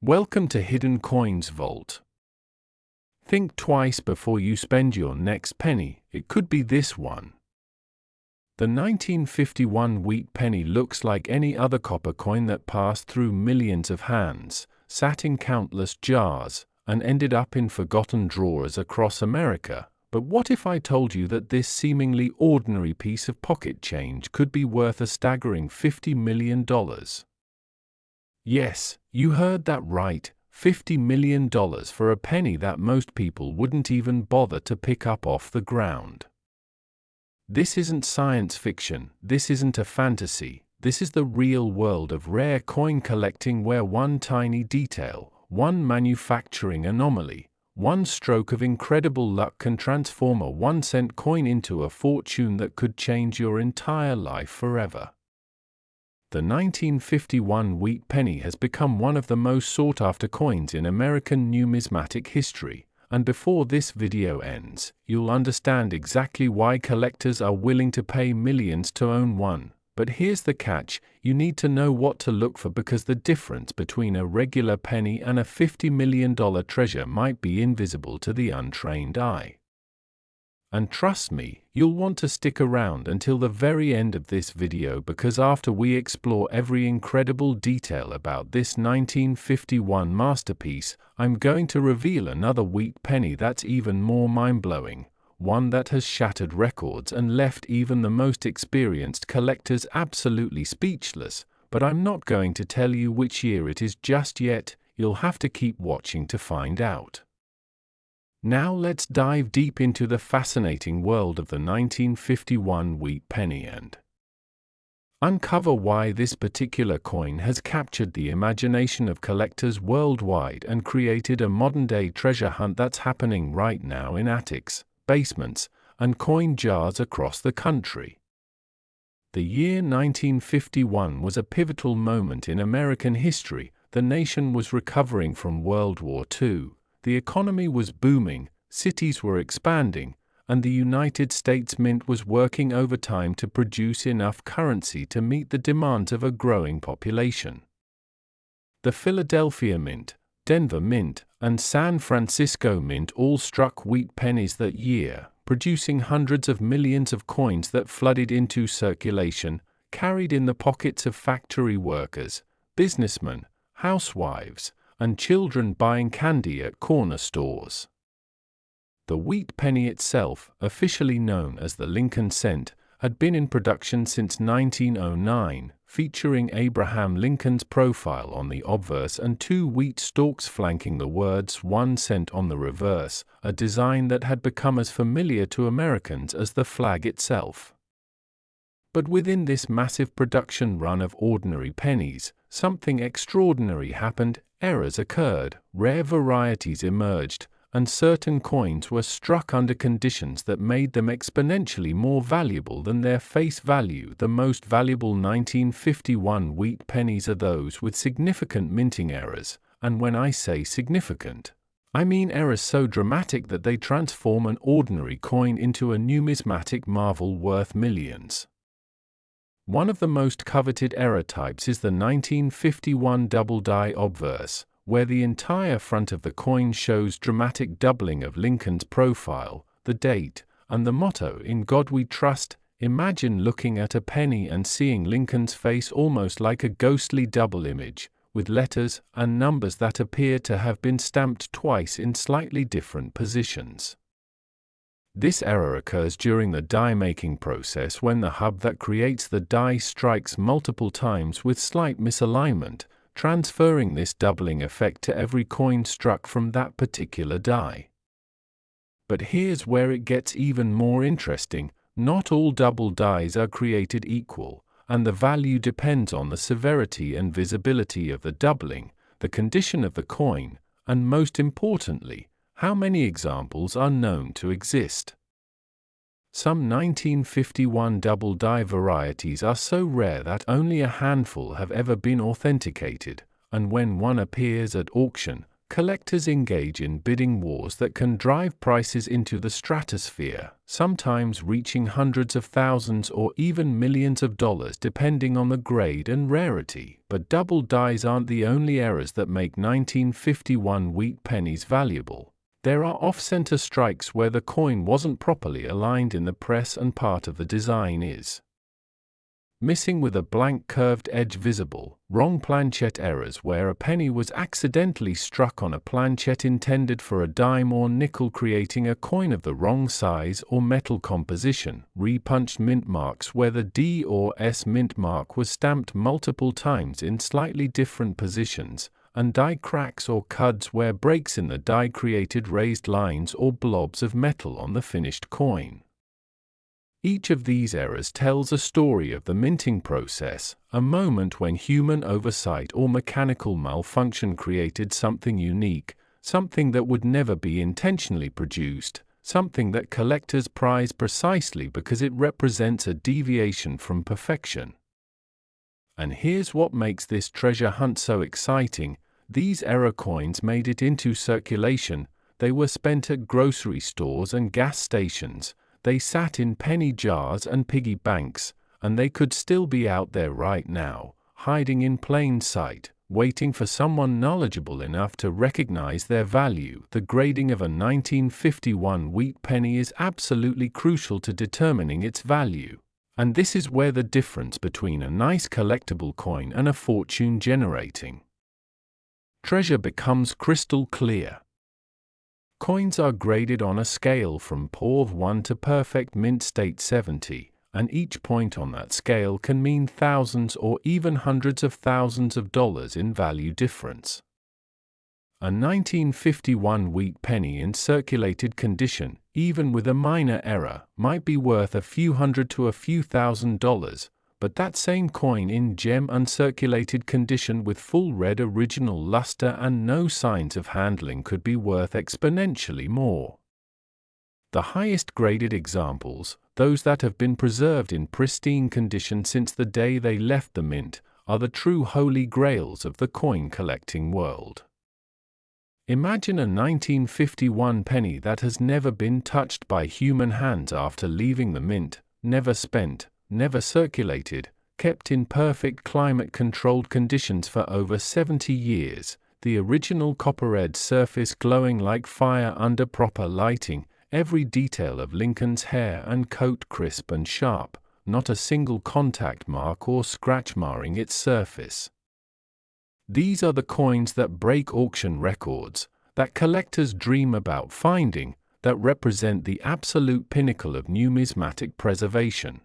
Welcome to Hidden Coins Vault. Think twice before you spend your next penny. It could be this one. The 1951 wheat penny looks like any other copper coin that passed through millions of hands, sat in countless jars, and ended up in forgotten drawers across America. But what if I told you that this seemingly ordinary piece of pocket change could be worth a staggering $50 million? Yes, you heard that right, $50 million for a penny that most people wouldn't even bother to pick up off the ground. This isn't science fiction, this isn't a fantasy, this is the real world of rare coin collecting, where one tiny detail, one manufacturing anomaly, one stroke of incredible luck can transform a 1-cent coin into a fortune that could change your entire life forever. The 1951 wheat penny has become one of the most sought-after coins in American numismatic history, and before this video ends, you'll understand exactly why collectors are willing to pay millions to own one. But here's the catch: you need to know what to look for, because the difference between a regular penny and a $50 million treasure might be invisible to the untrained eye. And trust me, you'll want to stick around until the very end of this video, because after we explore every incredible detail about this 1951 masterpiece, I'm going to reveal another wheat penny that's even more mind-blowing, one that has shattered records and left even the most experienced collectors absolutely speechless. But I'm not going to tell you which year it is just yet, you'll have to keep watching to find out. Now let's dive deep into the fascinating world of the 1951 wheat penny and uncover why this particular coin has captured the imagination of collectors worldwide and created a modern-day treasure hunt that's happening right now in attics, basements, and coin jars across the country. The year 1951 was a pivotal moment in American history. The nation was recovering from World War II. The economy was booming, cities were expanding, and the United States Mint was working overtime to produce enough currency to meet the demands of a growing population. The Philadelphia Mint, Denver Mint, and San Francisco Mint all struck wheat pennies that year, producing hundreds of millions of coins that flooded into circulation, carried in the pockets of factory workers, businessmen, housewives, and children buying candy at corner stores. The wheat penny itself, officially known as the Lincoln cent, had been in production since 1909, featuring Abraham Lincoln's profile on the obverse and 2 wheat stalks flanking the words 1 cent on the reverse, a design that had become as familiar to Americans as the flag itself. But within this massive production run of ordinary pennies, something extraordinary happened. Errors occurred, rare varieties emerged, and certain coins were struck under conditions that made them exponentially more valuable than their face value. The most valuable 1951 wheat pennies are those with significant minting errors, and when I say significant, I mean errors so dramatic that they transform an ordinary coin into a numismatic marvel worth millions. One of the most coveted error types is the 1951 double die obverse, where the entire front of the coin shows dramatic doubling of Lincoln's profile, the date, and the motto "In God We Trust." Imagine looking at a penny and seeing Lincoln's face almost like a ghostly double image, with letters and numbers that appear to have been stamped twice in slightly different positions. This error occurs during the die-making process when the hub that creates the die strikes multiple times with slight misalignment, transferring this doubling effect to every coin struck from that particular die. But here's where it gets even more interesting: not all double dies are created equal, and the value depends on the severity and visibility of the doubling, the condition of the coin, and most importantly, how many examples are known to exist. Some 1951 double die varieties are so rare that only a handful have ever been authenticated, and when one appears at auction, collectors engage in bidding wars that can drive prices into the stratosphere, sometimes reaching hundreds of thousands or even millions of dollars depending on the grade and rarity. But double dies aren't the only errors that make 1951 wheat pennies valuable. There are off-center strikes where the coin wasn't properly aligned in the press and part of the design is missing with a blank curved edge visible, wrong planchet errors where a penny was accidentally struck on a planchet intended for a dime or nickel creating a coin of the wrong size or metal composition, repunched mint marks where the D or S mint mark was stamped multiple times in slightly different positions, and die cracks or cuds where breaks in the die created raised lines or blobs of metal on the finished coin. Each of these errors tells a story of the minting process, a moment when human oversight or mechanical malfunction created something unique, something that would never be intentionally produced, something that collectors prize precisely because it represents a deviation from perfection. And here's what makes this treasure hunt so exciting: these error coins made it into circulation, they were spent at grocery stores and gas stations, they sat in penny jars and piggy banks, and they could still be out there right now, hiding in plain sight, waiting for someone knowledgeable enough to recognize their value. The grading of a 1951 wheat penny is absolutely crucial to determining its value. And this is where the difference between a nice collectible coin and a fortune-generating treasure becomes crystal clear. Coins are graded on a scale from poor 1 to perfect mint state 70, and each point on that scale can mean thousands or even hundreds of thousands of dollars in value difference. A 1951 wheat penny in circulated condition, even with a minor error, might be worth a few hundred to a few $1,000s, but that same coin in gem uncirculated condition with full red original luster and no signs of handling could be worth exponentially more. The highest graded examples, those that have been preserved in pristine condition since the day they left the mint, are the true holy grails of the coin collecting world. Imagine a 1951 penny that has never been touched by human hands after leaving the mint, never spent, never circulated, kept in perfect climate-controlled conditions for over 70 years, the original copper-red surface glowing like fire under proper lighting, every detail of Lincoln's hair and coat crisp and sharp, not a single contact mark or scratch marring its surface. These are the coins that break auction records, that collectors dream about finding, that represent the absolute pinnacle of numismatic preservation.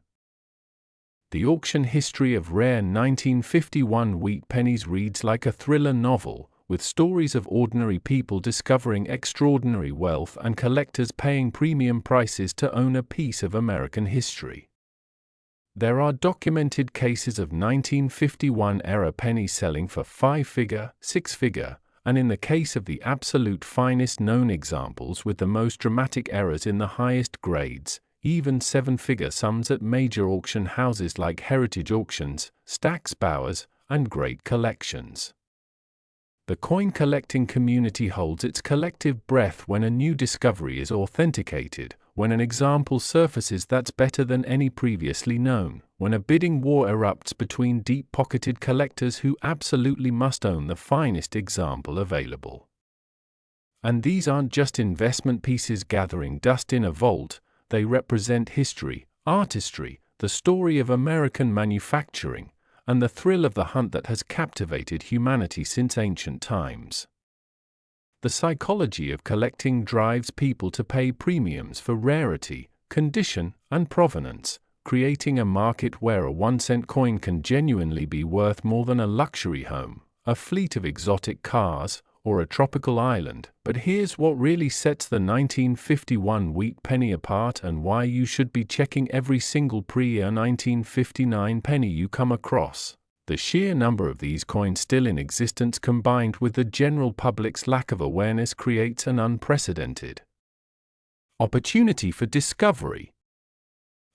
The auction history of rare 1951 wheat pennies reads like a thriller novel, with stories of ordinary people discovering extraordinary wealth and collectors paying premium prices to own a piece of American history. There are documented cases of 1951 era pennies selling for 5-figure, 6-figure, and in the case of the absolute finest known examples with the most dramatic errors in the highest grades, even 7-figure sums at major auction houses like Heritage Auctions, Stack's Bowers, and Great Collections. The coin collecting community holds its collective breath when a new discovery is authenticated, when an example surfaces that's better than any previously known, when a bidding war erupts between deep-pocketed collectors who absolutely must own the finest example available. And these aren't just investment pieces gathering dust in a vault, they represent history, artistry, the story of American manufacturing, and the thrill of the hunt that has captivated humanity since ancient times. The psychology of collecting drives people to pay premiums for rarity, condition, and provenance, creating a market where a 1-cent coin can genuinely be worth more than a luxury home, a fleet of exotic cars, or a tropical island. But here's what really sets the 1951 wheat penny apart and why you should be checking every single pre-1959 penny you come across. The sheer number of these coins still in existence combined with the general public's lack of awareness creates an unprecedented opportunity for discovery.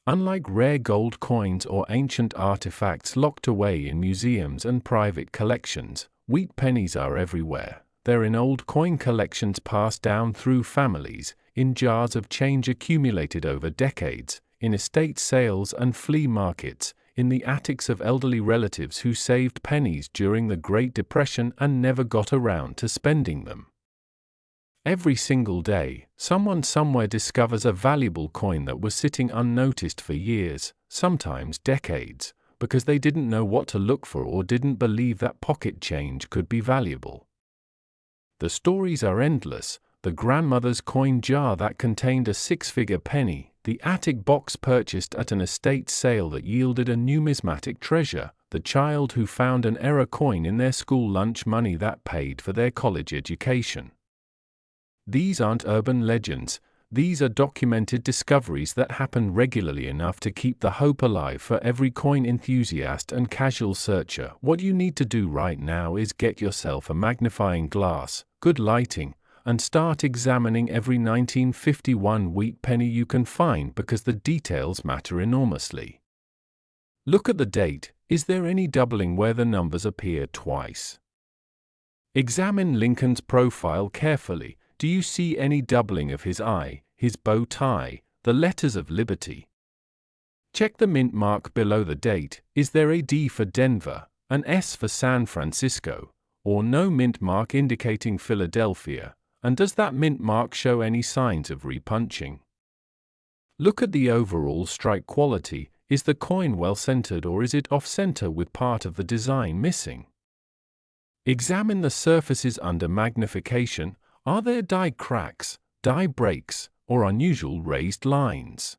Unlike rare gold coins or ancient artifacts locked away in museums and private collections, wheat pennies are everywhere. They're in old coin collections passed down through families, in jars of change accumulated over decades, in estate sales and flea markets, in the attics of elderly relatives who saved pennies during the Great Depression and never got around to spending them. Every single day, someone somewhere discovers a valuable coin that was sitting unnoticed for years, sometimes decades, because they didn't know what to look for or didn't believe that pocket change could be valuable. The stories are endless: the grandmother's coin jar that contained a six-figure penny, the attic box purchased at an estate sale that yielded a numismatic treasure, the child who found an error coin in their school lunch money that paid for their college education. These aren't urban legends, these are documented discoveries that happen regularly enough to keep the hope alive for every coin enthusiast and casual searcher. What you need to do right now is get yourself a magnifying glass, good lighting, and start examining every 1951 wheat penny you can find, because the details matter enormously. Look at the date. Is there any doubling where the numbers appear twice? Examine Lincoln's profile carefully. Do you see any doubling of his eye, his bow tie, the letters of liberty? Check the mint mark below the date. Is there a D for Denver, an S for San Francisco, or no mint mark indicating Philadelphia? And does that mint mark show any signs of repunching? Look at the overall strike quality. Is the coin well centered, or is it off-center with part of the design missing? Examine the surfaces under magnification. Are there die cracks, die breaks, or unusual raised lines?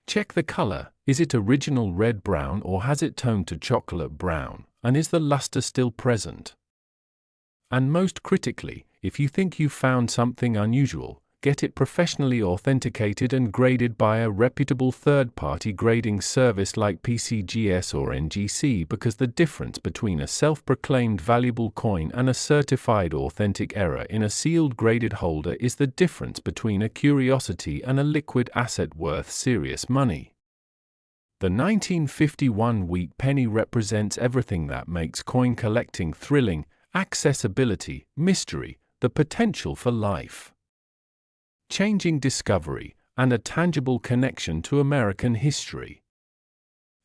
Check the color. Is it original red-brown or has it toned to chocolate brown, and is the luster still present? And most critically, if you think you've found something unusual, get it professionally authenticated and graded by a reputable third-party grading service like PCGS or NGC, because the difference between a self-proclaimed valuable coin and a certified authentic error in a sealed graded holder is the difference between a curiosity and a liquid asset worth serious money. The 1951 wheat penny represents everything that makes coin collecting thrilling: accessibility, mystery, the potential for life changing discovery, and a tangible connection to American history.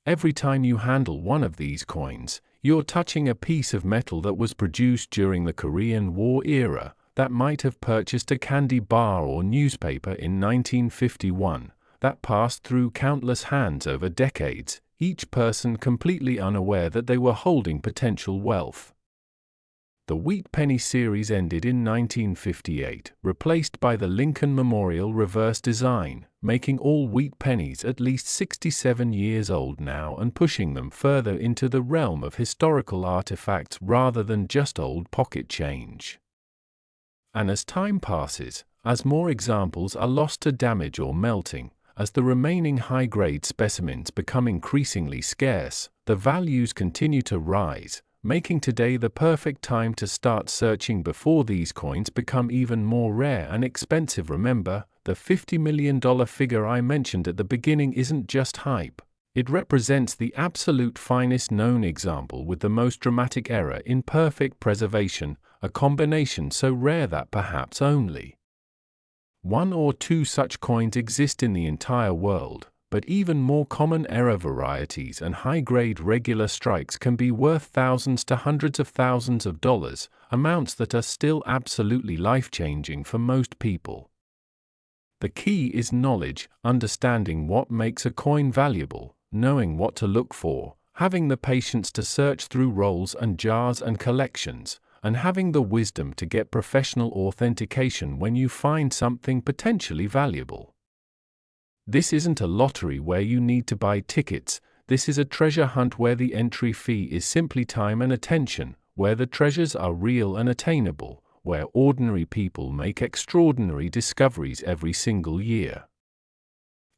Every time you handle one of these coins, you're touching a piece of metal that was produced during the Korean War era, that might have purchased a candy bar or newspaper in 1951, that passed through countless hands over decades, each person completely unaware that they were holding potential wealth. The wheat penny series ended in 1958, replaced by the Lincoln Memorial reverse design, making all wheat pennies at least 67 years old now and pushing them further into the realm of historical artifacts rather than just old pocket change. And as time passes, as more examples are lost to damage or melting, as the remaining high-grade specimens become increasingly scarce, the values continue to rise, making today the perfect time to start searching before these coins become even more rare and expensive. Remember, the $50 million figure I mentioned at the beginning isn't just hype. It represents the absolute finest known example with the most dramatic error in perfect preservation, a combination so rare that perhaps only one or two such coins exist in the entire world. But even more common error varieties and high-grade regular strikes can be worth thousands to hundreds of thousands of dollars, amounts that are still absolutely life-changing for most people. The key is knowledge, understanding what makes a coin valuable, knowing what to look for, having the patience to search through rolls and jars and collections, and having the wisdom to get professional authentication when you find something potentially valuable. This isn't a lottery where you need to buy tickets. This is a treasure hunt where the entry fee is simply time and attention, where the treasures are real and attainable, where ordinary people make extraordinary discoveries every single year.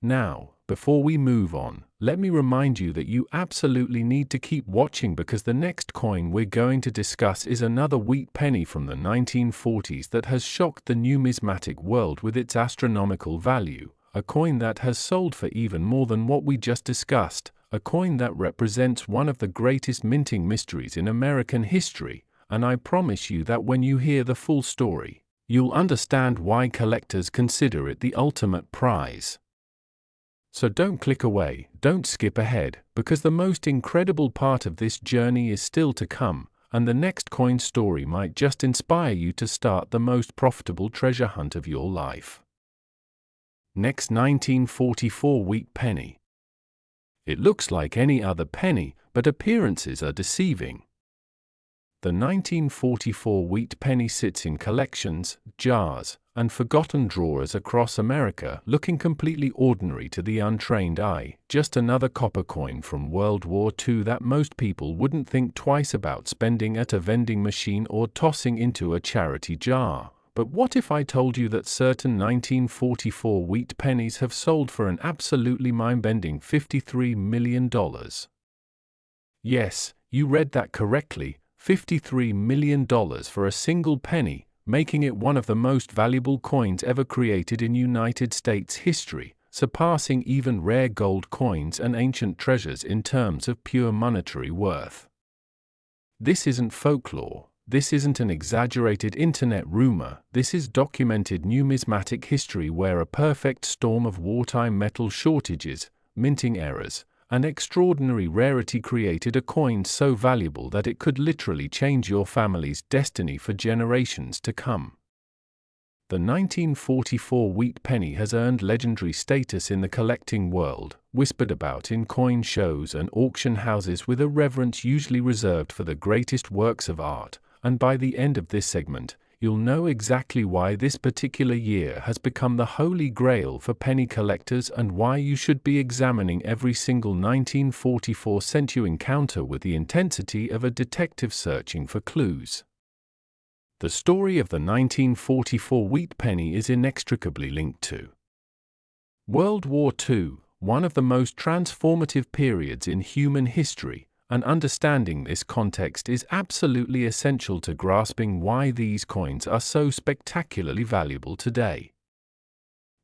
Now, before we move on, let me remind you that you absolutely need to keep watching, because the next coin we're going to discuss is another wheat penny from the 1940s that has shocked the numismatic world with its astronomical value. A coin that has sold for even more than what we just discussed, a coin that represents one of the greatest minting mysteries in American history, and I promise you that when you hear the full story, you'll understand why collectors consider it the ultimate prize. So don't click away, don't skip ahead, because the most incredible part of this journey is still to come, and the next coin story might just inspire you to start the most profitable treasure hunt of your life. Next, 1944 wheat penny. It looks like any other penny, but appearances are deceiving. The 1944 wheat penny sits in collections, jars, and forgotten drawers across America, looking completely ordinary to the untrained eye, just another copper coin from World War II that most people wouldn't think twice about spending at a vending machine or tossing into a charity jar. But what if I told you that certain 1944 wheat pennies have sold for an absolutely mind-bending $53 million? Yes, you read that correctly. $53 million for a single penny, making it one of the most valuable coins ever created in United States history, surpassing even rare gold coins and ancient treasures in terms of pure monetary worth. This isn't folklore, this isn't an exaggerated internet rumor, this is documented numismatic history where a perfect storm of wartime metal shortages, minting errors, and extraordinary rarity created a coin so valuable that it could literally change your family's destiny for generations to come. The 1944 wheat penny has earned legendary status in the collecting world, whispered about in coin shows and auction houses with a reverence usually reserved for the greatest works of art, and by the end of this segment, you'll know exactly why this particular year has become the holy grail for penny collectors and why you should be examining every single 1944 cent you encounter with the intensity of a detective searching for clues. The story of the 1944 wheat penny is inextricably linked to World War II, one of the most transformative periods in human history, and understanding this context is absolutely essential to grasping why these coins are so spectacularly valuable today.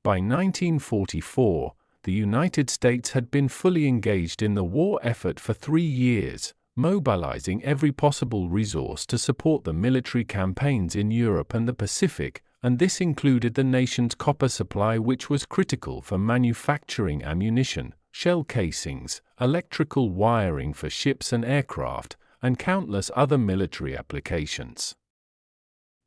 By 1944, the United States had been fully engaged in the war effort for 3 years, mobilizing every possible resource to support the military campaigns in Europe and the Pacific, and this included the nation's copper supply, which was critical for manufacturing ammunition, shell casings, electrical wiring for ships and aircraft, and countless other military applications.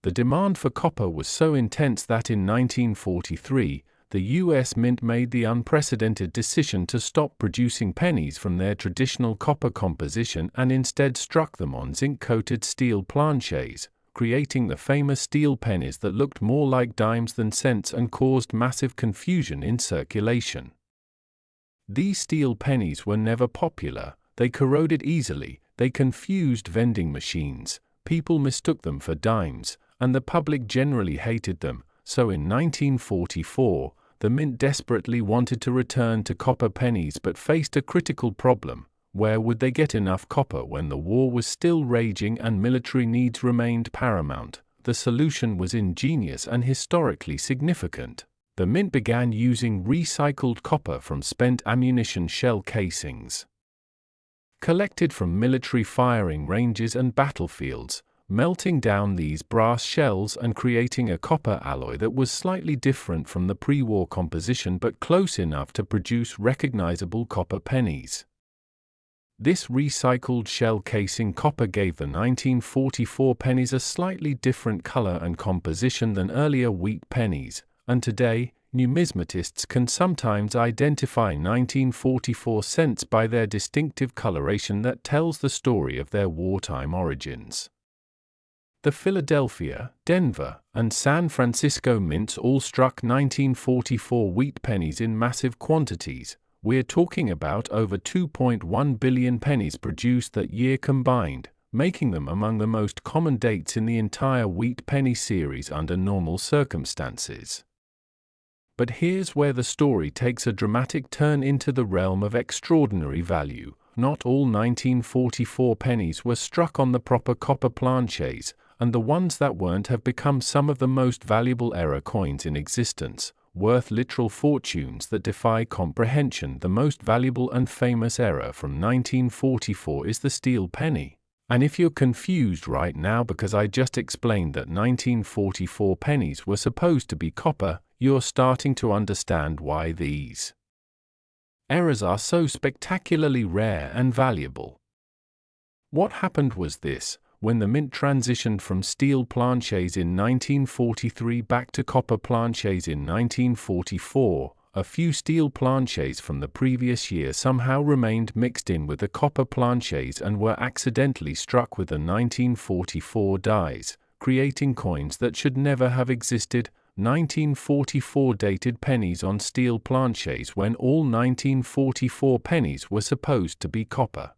The demand for copper was so intense that in 1943, the U.S. Mint made the unprecedented decision to stop producing pennies from their traditional copper composition and instead struck them on zinc-coated steel planchets, creating the famous steel pennies that looked more like dimes than cents and caused massive confusion in circulation. These steel pennies were never popular, they corroded easily, they confused vending machines, people mistook them for dimes, and the public generally hated them, so in 1944, the Mint desperately wanted to return to copper pennies but faced a critical problem. Where would they get enough copper when the war was still raging and military needs remained paramount? The solution was ingenious and historically significant. The Mint began using recycled copper from spent ammunition shell casings. Collected from military firing ranges and battlefields, melting down these brass shells and creating a copper alloy that was slightly different from the pre-war composition but close enough to produce recognizable copper pennies. This recycled shell casing copper gave the 1944 pennies a slightly different color and composition than earlier wheat pennies, and today, numismatists can sometimes identify 1944 cents by their distinctive coloration that tells the story of their wartime origins. The Philadelphia, Denver, and San Francisco mints all struck 1944 wheat pennies in massive quantities. We're talking about over 2.1 billion pennies produced that year combined, making them among the most common dates in the entire wheat penny series under normal circumstances. But here's where the story takes a dramatic turn into the realm of extraordinary value. Not all 1944 pennies were struck on the proper copper planchets, and the ones that weren't have become some of the most valuable error coins in existence, worth literal fortunes that defy comprehension. The most valuable and famous error from 1944 is the steel penny. And if you're confused right now because I just explained that 1944 pennies were supposed to be copper, you're starting to understand why these errors are so spectacularly rare and valuable. What happened was this: when the mint transitioned from steel planchets in 1943 back to copper planchets in 1944, a few steel planchets from the previous year somehow remained mixed in with the copper planchets and were accidentally struck with the 1944 dies, creating coins that should never have existed. 1944 dated pennies on steel planchets when all 1944 pennies were supposed to be copper.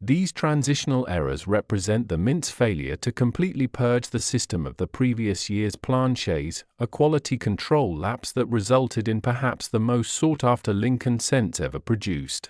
These transitional errors represent the mint's failure to completely purge the system of the previous year's planchets, a quality control lapse that resulted in perhaps the most sought-after Lincoln cents ever produced.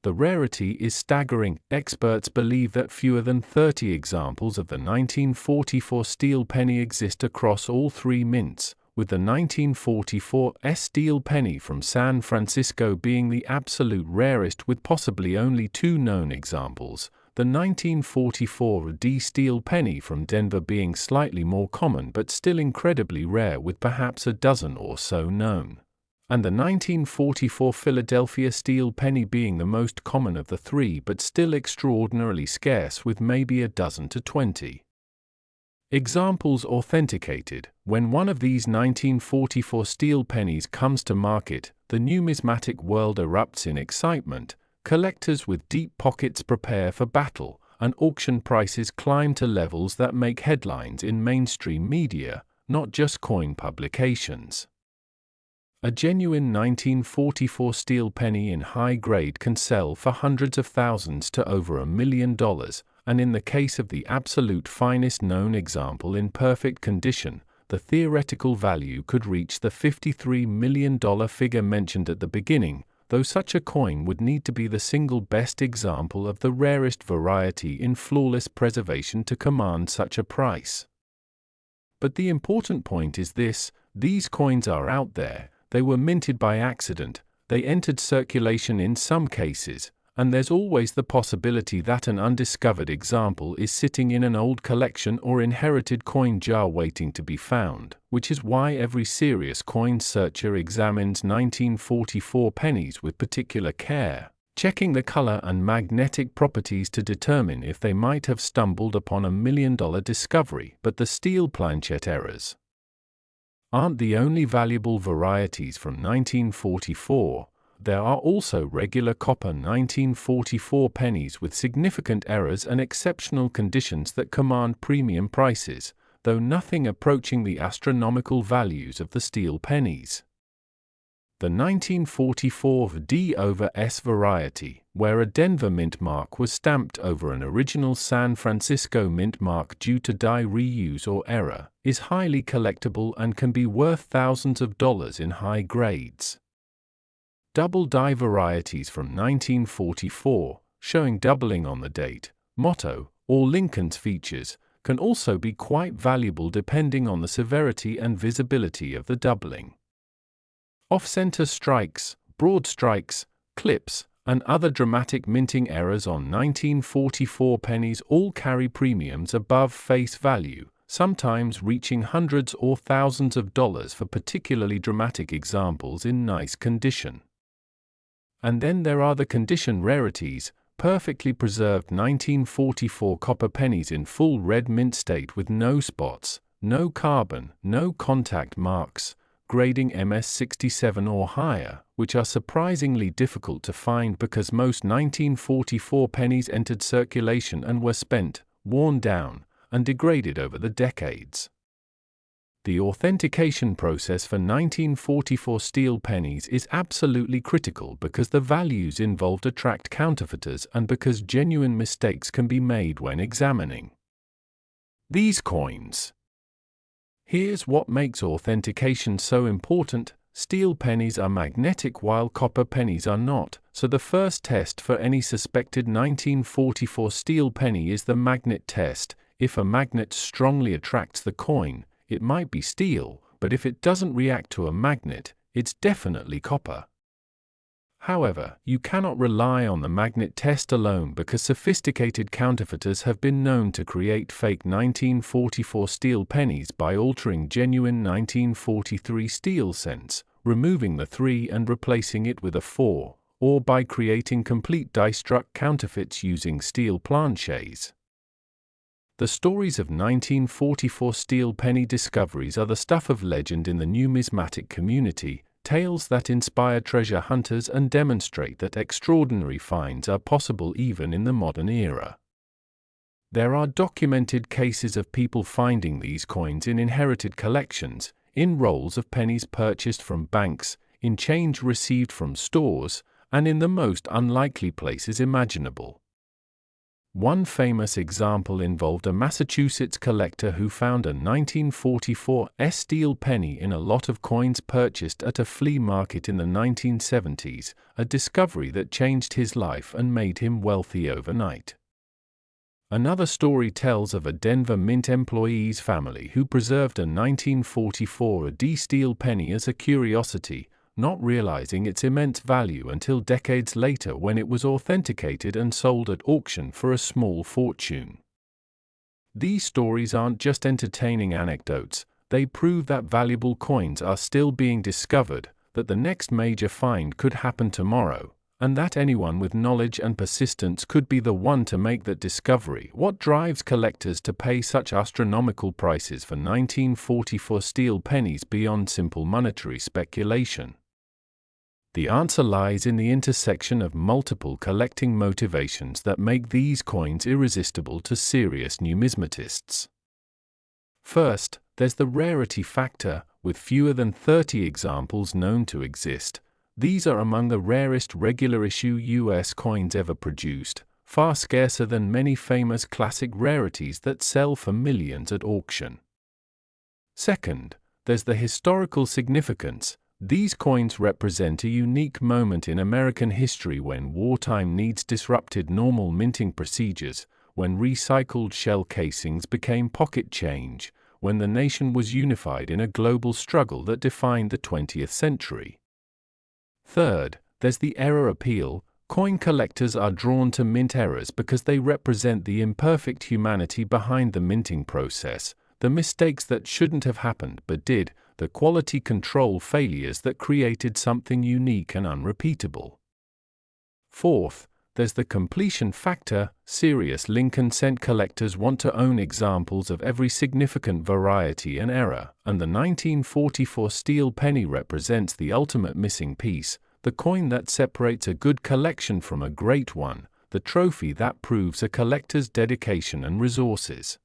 The rarity is staggering. Experts believe that fewer than 30 examples of the 1944 steel penny exist across all three mints, with the 1944 steel penny from San Francisco being the absolute rarest with possibly only two known examples, the 1944 D steel penny from Denver being slightly more common but still incredibly rare with perhaps a dozen or so known, and the 1944 Philadelphia steel penny being the most common of the three but still extraordinarily scarce with maybe a dozen to 20 examples authenticated. When one of these 1944 steel pennies comes to market, the numismatic world erupts in excitement. Collectors with deep pockets prepare for battle, and auction prices climb to levels that make headlines in mainstream media, not just coin publications. A genuine 1944 steel penny in high grade can sell for hundreds of thousands to over $1 million, and in the case of the absolute finest known example in perfect condition, the theoretical value could reach the $53 million figure mentioned at the beginning, though such a coin would need to be the single best example of the rarest variety in flawless preservation to command such a price. But the important point is this: these coins are out there, they were minted by accident, they entered circulation in some cases, and there's always the possibility that an undiscovered example is sitting in an old collection or inherited coin jar waiting to be found, which is why every serious coin searcher examines 1944 pennies with particular care, checking the color and magnetic properties to determine if they might have stumbled upon a $1 million discovery. But the steel planchet errors aren't the only valuable varieties from 1944. There are also regular copper 1944 pennies with significant errors and exceptional conditions that command premium prices, though nothing approaching the astronomical values of the steel pennies. The 1944 D/S variety, where a Denver mint mark was stamped over an original San Francisco mint mark due to die reuse or error, is highly collectible and can be worth thousands of dollars in high grades. Double die varieties from 1944, showing doubling on the date, motto, or Lincoln's features, can also be quite valuable depending on the severity and visibility of the doubling. Off-center strikes, broad strikes, clips, and other dramatic minting errors on 1944 pennies all carry premiums above face value, sometimes reaching hundreds or thousands of dollars for particularly dramatic examples in nice condition. And then there are the condition rarities, perfectly preserved 1944 copper pennies in full red mint state with no spots, no carbon, no contact marks, grading MS67 or higher, which are surprisingly difficult to find because most 1944 pennies entered circulation and were spent, worn down, and degraded over the decades. The authentication process for 1944 steel pennies is absolutely critical because the values involved attract counterfeiters and because genuine mistakes can be made when examining these coins. Here's what makes authentication so important: steel pennies are magnetic while copper pennies are not, so the first test for any suspected 1944 steel penny is the magnet test. If a magnet strongly attracts the coin, it might be steel, but if it doesn't react to a magnet, it's definitely copper. However, you cannot rely on the magnet test alone because sophisticated counterfeiters have been known to create fake 1944 steel pennies by altering genuine 1943 steel cents, removing the 3 and replacing it with a 4, or by creating complete die-struck counterfeits using steel planchets. The stories of 1944 steel penny discoveries are the stuff of legend in the numismatic community, tales that inspire treasure hunters and demonstrate that extraordinary finds are possible even in the modern era. There are documented cases of people finding these coins in inherited collections, in rolls of pennies purchased from banks, in change received from stores, and in the most unlikely places imaginable. One famous example involved a Massachusetts collector who found a 1944 steel penny in a lot of coins purchased at a flea market in the 1970s, a discovery that changed his life and made him wealthy overnight. Another story tells of a Denver Mint employee's family who preserved a 1944 steel penny as a curiosity, not realizing its immense value until decades later when it was authenticated and sold at auction for a small fortune. These stories aren't just entertaining anecdotes, they prove that valuable coins are still being discovered, that the next major find could happen tomorrow, and that anyone with knowledge and persistence could be the one to make that discovery. What drives collectors to pay such astronomical prices for 1944 steel pennies beyond simple monetary speculation? The answer lies in the intersection of multiple collecting motivations that make these coins irresistible to serious numismatists. First, there's the rarity factor. With fewer than 30 examples known to exist, these are among the rarest regular-issue U.S. coins ever produced, far scarcer than many famous classic rarities that sell for millions at auction. Second, there's the historical significance. These coins represent a unique moment in American history when wartime needs disrupted normal minting procedures, when recycled shell casings became pocket change, when the nation was unified in a global struggle that defined the 20th century. Third, there's the error appeal. Coin collectors are drawn to mint errors because they represent the imperfect humanity behind the minting process, the mistakes that shouldn't have happened but did, the quality control failures that created something unique and unrepeatable. Fourth, there's the completion factor. Serious Lincoln cent collectors want to own examples of every significant variety and error, and the 1944 steel penny represents the ultimate missing piece, the coin that separates a good collection from a great one, the trophy that proves a collector's dedication and resources.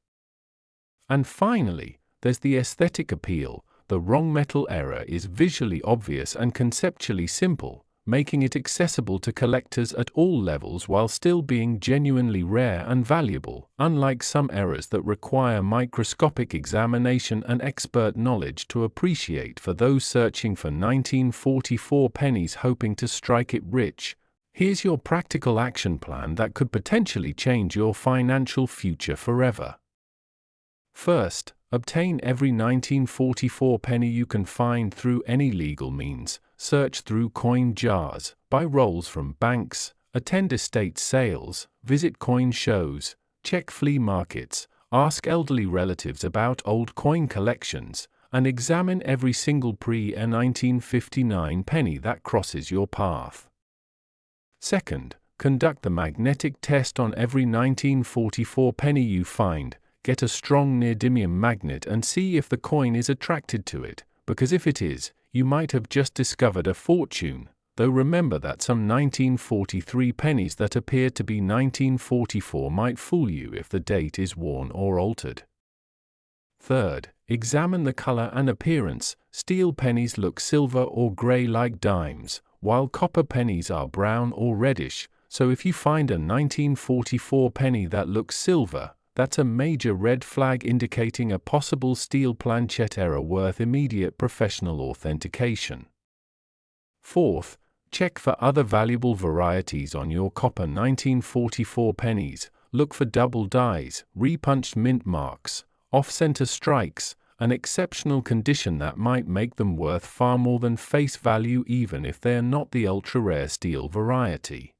And finally, there's the aesthetic appeal. The wrong metal error is visually obvious and conceptually simple, making it accessible to collectors at all levels while still being genuinely rare and valuable, unlike some errors that require microscopic examination and expert knowledge to appreciate. For those searching for 1944 pennies hoping to strike it rich, here's your practical action plan that could potentially change your financial future forever. First, obtain every 1944 penny you can find through any legal means. Search through coin jars, buy rolls from banks, attend estate sales, visit coin shows, check flea markets, ask elderly relatives about old coin collections, and examine every single pre-1959 penny that crosses your path. Second, conduct the magnetic test on every 1944 penny you find. Get a strong neodymium magnet and see if the coin is attracted to it, because if it is, you might have just discovered a fortune, though remember that some 1943 pennies that appear to be 1944 might fool you if the date is worn or altered. Third, examine the color and appearance. Steel pennies look silver or gray like dimes, while copper pennies are brown or reddish, so if you find a 1944 penny that looks silver, that's a major red flag indicating a possible steel planchet error worth immediate professional authentication. Fourth, check for other valuable varieties on your copper 1944 pennies. Look for double dies, repunched mint marks, off-center strikes, an exceptional condition that might make them worth far more than face value even if they are not the ultra-rare steel variety.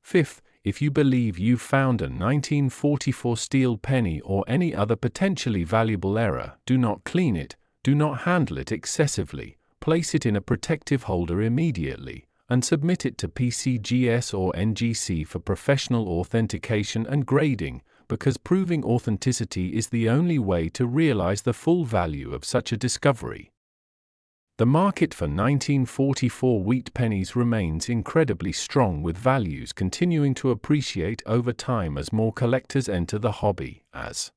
Fifth, if you believe you've found a 1944 steel penny or any other potentially valuable error, do not clean it, do not handle it excessively, place it in a protective holder immediately, and submit it to PCGS or NGC for professional authentication and grading, because proving authenticity is the only way to realize the full value of such a discovery. The market for 1944 wheat pennies remains incredibly strong, with values continuing to appreciate over time as more collectors enter the hobby, as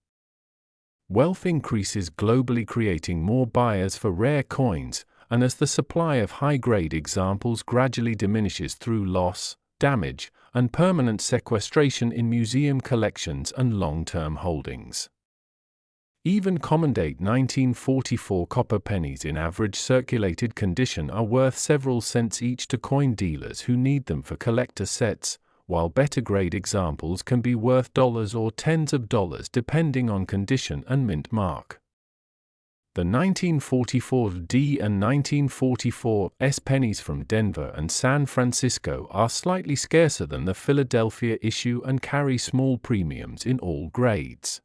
wealth increases globally, creating more buyers for rare coins, and as the supply of high-grade examples gradually diminishes through loss, damage, and permanent sequestration in museum collections and long-term holdings. Even common-date 1944 copper pennies in average circulated condition are worth several cents each to coin dealers who need them for collector sets, while better-grade examples can be worth dollars or tens of dollars depending on condition and mint mark. The 1944D and 1944S pennies from Denver and San Francisco are slightly scarcer than the Philadelphia issue and carry small premiums in all grades.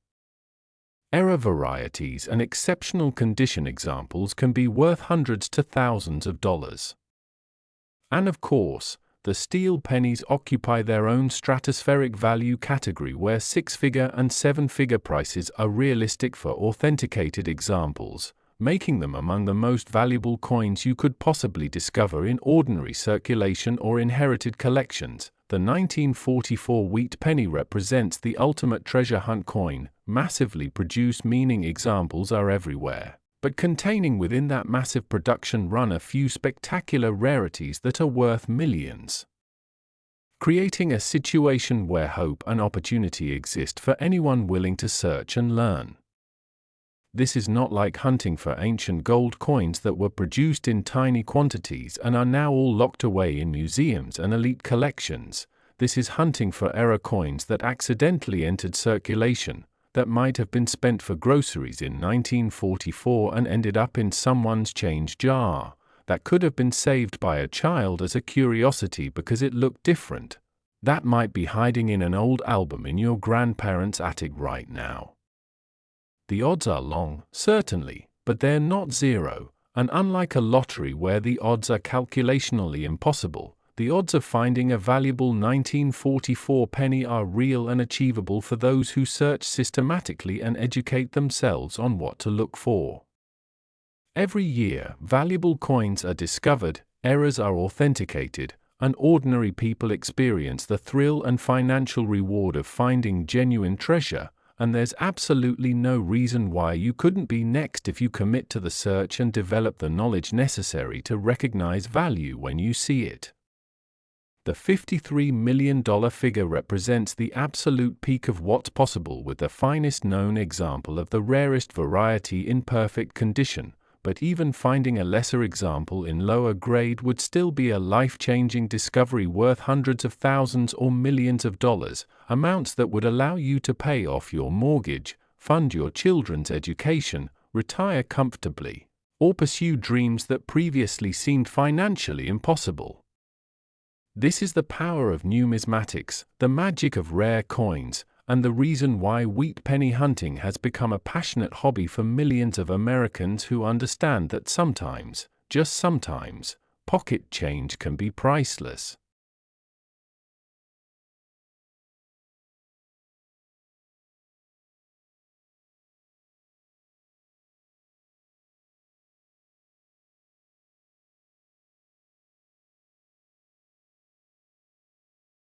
Error varieties and exceptional condition examples can be worth hundreds to thousands of dollars. And of course, the steel pennies occupy their own stratospheric value category, where six-figure and seven-figure prices are realistic for authenticated examples, making them among the most valuable coins you could possibly discover in ordinary circulation or inherited collections. The 1944 wheat penny represents the ultimate treasure hunt coin, massively produced, meaning examples are everywhere, but containing within that massive production run a few spectacular rarities that are worth millions, creating a situation where hope and opportunity exist for anyone willing to search and learn. This is not like hunting for ancient gold coins that were produced in tiny quantities and are now all locked away in museums and elite collections. This is hunting for error coins that accidentally entered circulation, that might have been spent for groceries in 1944 and ended up in someone's change jar, that could have been saved by a child as a curiosity because it looked different, that might be hiding in an old album in your grandparents' attic right now. The odds are long, certainly, but they're not zero, and unlike a lottery where the odds are calculationally impossible, the odds of finding a valuable 1944 penny are real and achievable for those who search systematically and educate themselves on what to look for. Every year, valuable coins are discovered, errors are authenticated, and ordinary people experience the thrill and financial reward of finding genuine treasure, and there's absolutely no reason why you couldn't be next if you commit to the search and develop the knowledge necessary to recognize value when you see it. The $53 million figure represents the absolute peak of what's possible with the finest known example of the rarest variety in perfect condition, but even finding a lesser example in lower grade would still be a life-changing discovery worth hundreds of thousands or millions of dollars, amounts that would allow you to pay off your mortgage, fund your children's education, retire comfortably, or pursue dreams that previously seemed financially impossible. This is the power of numismatics, the magic of rare coins, and the reason why wheat penny hunting has become a passionate hobby for millions of Americans who understand that sometimes, just sometimes, pocket change can be priceless.